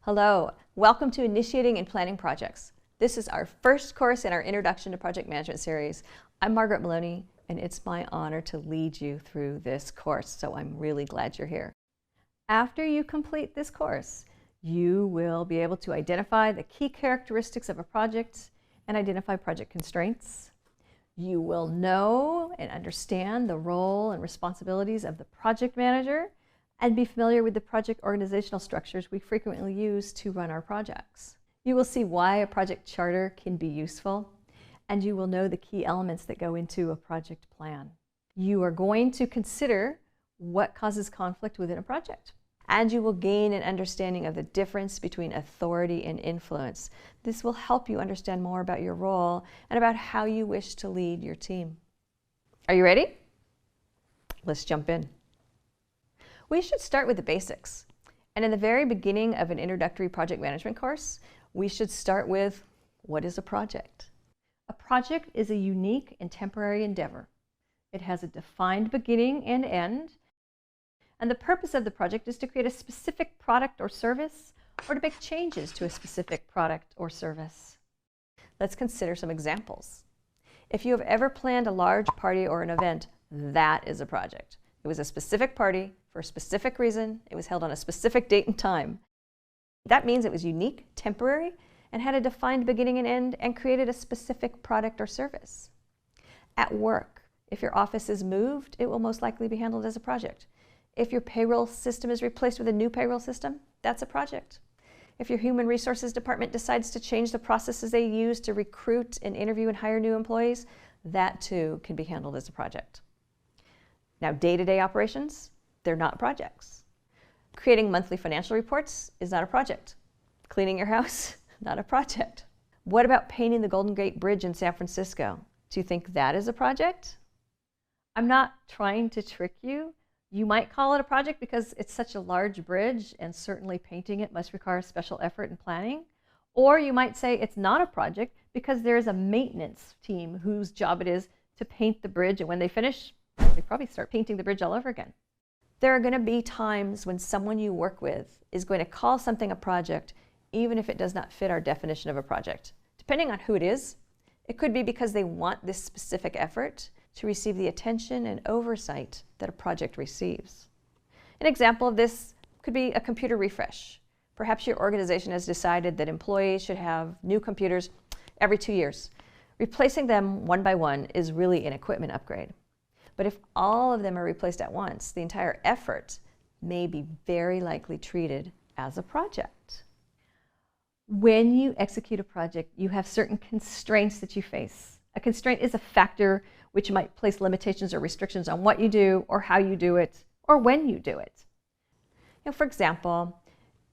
Hello, welcome to Initiating and Planning Projects. This is our first course in our Introduction to Project Management series. I'm Margaret Maloney, and it's my honor to lead you through this course, so I'm really glad you're here. After you complete this course, you will be able to identify the key characteristics of a project and identify project constraints. You will know and understand the role and responsibilities of the project manager and be familiar with the project organizational structures we frequently use to run our projects. You will see why a project charter can be useful, and you will know the key elements that go into a project plan. You are going to consider what causes conflict within a project, and you will gain an understanding of the difference between authority and influence. This will help you understand more about your role and about how you wish to lead your team. Are you ready? Let's jump in. We should start with the basics. And in the very beginning of an introductory project management course, we should start with, what is a project? A project is a unique and temporary endeavor. It has a defined beginning and end, and the purpose of the project is to create a specific product or service, or to make changes to a specific product or service. Let's consider some examples. If you have ever planned a large party or an event, that is a project. It was a specific party for a specific reason. It was held on a specific date and time. That means it was unique, temporary, and had a defined beginning and end, and created a specific product or service. At work, if your office is moved, it will most likely be handled as a project. If your payroll system is replaced with a new payroll system, that's a project. If your human resources department decides to change the processes they use to recruit and interview and hire new employees, that too can be handled as a project. Now, day-to-day operations, they're not projects. Creating monthly financial reports is not a project. Cleaning your house, not a project. What about painting the Golden Gate Bridge in San Francisco? Do you think that is a project? I'm not trying to trick you. You might call it a project because it's such a large bridge, and certainly painting it must require special effort and planning. Or you might say it's not a project because there is a maintenance team whose job it is to paint the bridge, and when they finish, they probably start painting the bridge all over again. There are going to be times when someone you work with is going to call something a project, even if it does not fit our definition of a project. Depending on who it is, it could be because they want this specific effort to receive the attention and oversight that a project receives. An example of this could be a computer refresh. Perhaps your organization has decided that employees should have new computers every 2 years. Replacing them one by one is really an equipment upgrade. But if all of them are replaced at once, the entire effort may be very likely treated as a project. When you execute a project, you have certain constraints that you face. A constraint is a factor which might place limitations or restrictions on what you do, or how you do it, or when you do it. For example,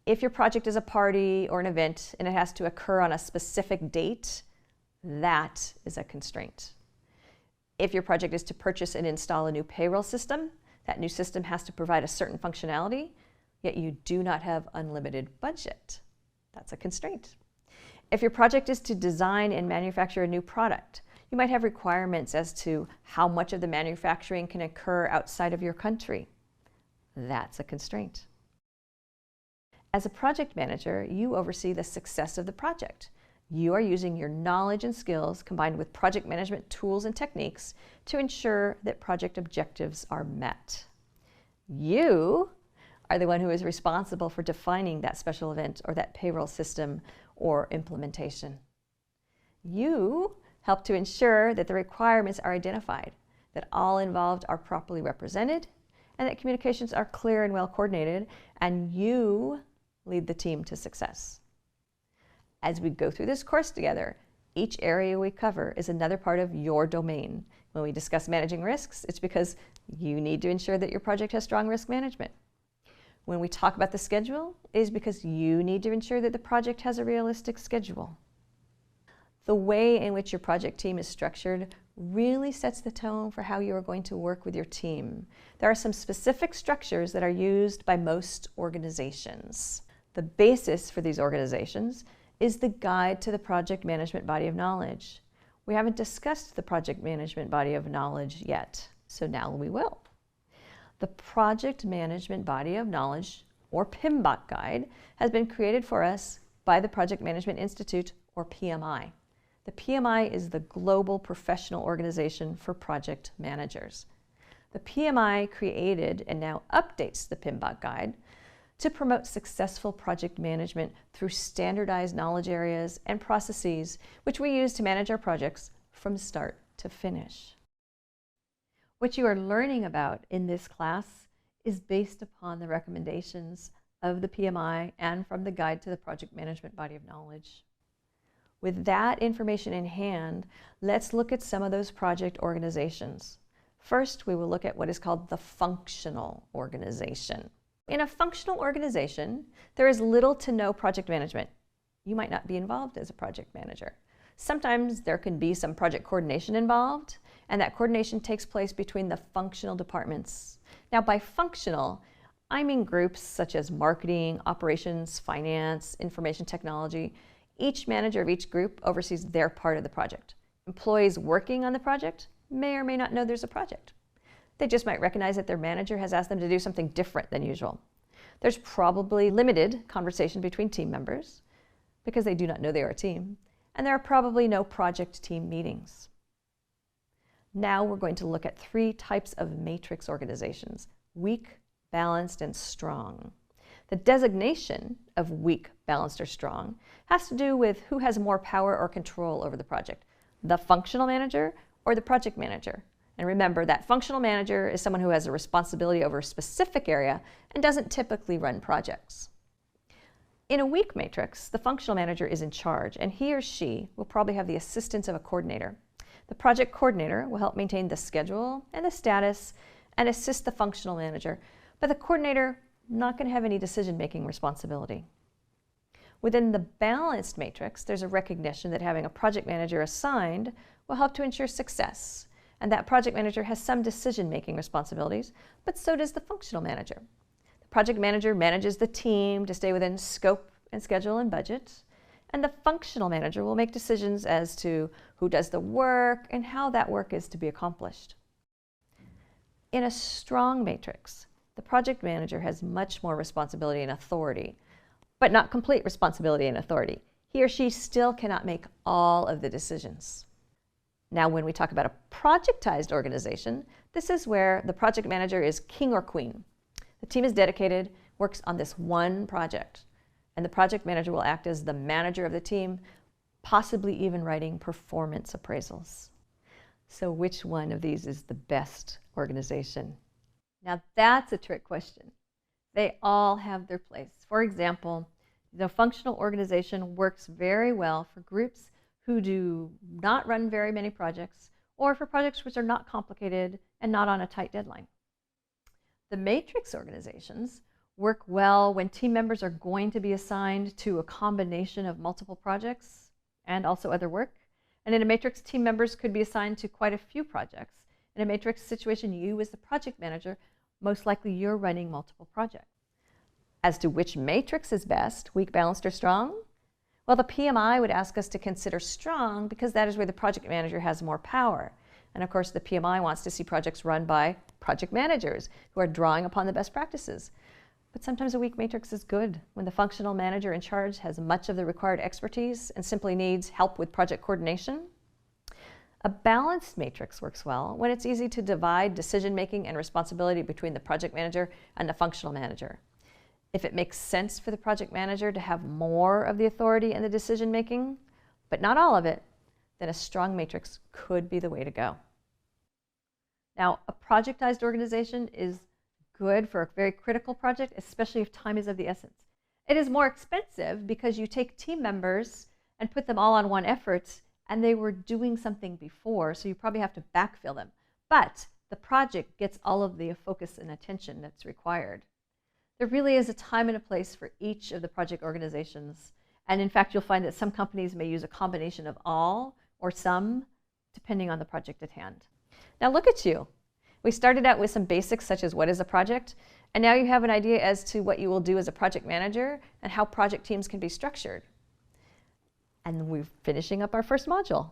if your project is a party or an event and it has to occur on a specific date, that is a constraint. If your project is to purchase and install a new payroll system, that new system has to provide a certain functionality, yet you do not have unlimited budget. That's a constraint. If your project is to design and manufacture a new product, you might have requirements as to how much of the manufacturing can occur outside of your country. That's a constraint. As a project manager, you oversee the success of the project. You are using your knowledge and skills combined with project management tools and techniques to ensure that project objectives are met. You are the one who is responsible for defining that special event or that payroll system or implementation. You help to ensure that the requirements are identified, that all involved are properly represented, and that communications are clear and well coordinated, and you lead the team to success. As we go through this course together, each area we cover is another part of your domain. When we discuss managing risks, it's because you need to ensure that your project has strong risk management. When we talk about the schedule, it is because you need to ensure that the project has a realistic schedule. The way in which your project team is structured really sets the tone for how you are going to work with your team. There are some specific structures that are used by most organizations. The basis for these organizations is the Guide to the Project Management Body of Knowledge. We haven't discussed the Project Management Body of Knowledge yet, so now we will. The Project Management Body of Knowledge or PMBOK guide, has been created for us by the Project Management Institute, or PMI. The PMI is the global professional organization for project managers. The PMI created and now updates the PMBOK guide to promote successful project management through standardized knowledge areas and processes which we use to manage our projects from start to finish. What you are learning about in this class is based upon the recommendations of the PMI and from the Guide to the Project Management Body of Knowledge. With that information in hand, let's look at some of those project organizations. First, we will look at what is called the functional organization. In a functional organization, there is little to no project management. You might not be involved as a project manager. Sometimes there can be some project coordination involved, and that coordination takes place between the functional departments. Now, by functional, I mean groups such as marketing, operations, finance, information technology. Each manager of each group oversees their part of the project. Employees working on the project may or may not know there's a project. They just might recognize that their manager has asked them to do something different than usual. There's probably limited conversation between team members because they do not know they are a team, and there are probably no project team meetings. Now we're going to look at 3 types of matrix organizations: weak, balanced, and strong. The designation of weak, balanced, or strong has to do with who has more power or control over the project, the functional manager or the project manager. And remember that functional manager is someone who has a responsibility over a specific area and doesn't typically run projects. In a weak matrix, the functional manager is in charge, and he or she will probably have the assistance of a coordinator. The project coordinator will help maintain the schedule and the status and assist the functional manager, but the coordinator not going to have any decision-making responsibility. Within the balanced matrix, there's a recognition that having a project manager assigned will help to ensure success, and that project manager has some decision-making responsibilities, but so does the functional manager. The project manager manages the team to stay within scope and schedule and budget, and the functional manager will make decisions as to who does the work and how that work is to be accomplished. In a strong matrix, the project manager has much more responsibility and authority, but not complete responsibility and authority. He or she still cannot make all of the decisions. Now, when we talk about a projectized organization, this is where the project manager is king or queen. The team is dedicated, works on this one project, and the project manager will act as the manager of the team, possibly even writing performance appraisals. So which one of these is the best organization? Now that's a trick question. They all have their place. For example, the functional organization works very well for groups who do not run very many projects, or for projects which are not complicated and not on a tight deadline. The matrix organizations work well when team members are going to be assigned to a combination of multiple projects and also other work. And in a matrix, team members could be assigned to quite a few projects. In a matrix situation, you as the project manager, most likely you're running multiple projects. As to which matrix is best, weak, balanced, or strong? Well, the PMI would ask us to consider strong because that is where the project manager has more power. And of course, the PMI wants to see projects run by project managers who are drawing upon the best practices. But sometimes a weak matrix is good when the functional manager in charge has much of the required expertise and simply needs help with project coordination. A balanced matrix works well when it's easy to divide decision-making and responsibility between the project manager and the functional manager. If it makes sense for the project manager to have more of the authority and the decision-making, but not all of it, then a strong matrix could be the way to go. Now, a projectized organization is good for a very critical project, especially if time is of the essence. It is more expensive because you take team members and put them all on one effort, and they were doing something before, so you probably have to backfill them. But the project gets all of the focus and attention that's required. There really is a time and a place for each of the project organizations. And in fact, you'll find that some companies may use a combination of all or some, depending on the project at hand. Now look at you. We started out with some basics such as what is a project, and now you have an idea as to what you will do as a project manager and how project teams can be structured. And we're finishing up our first module.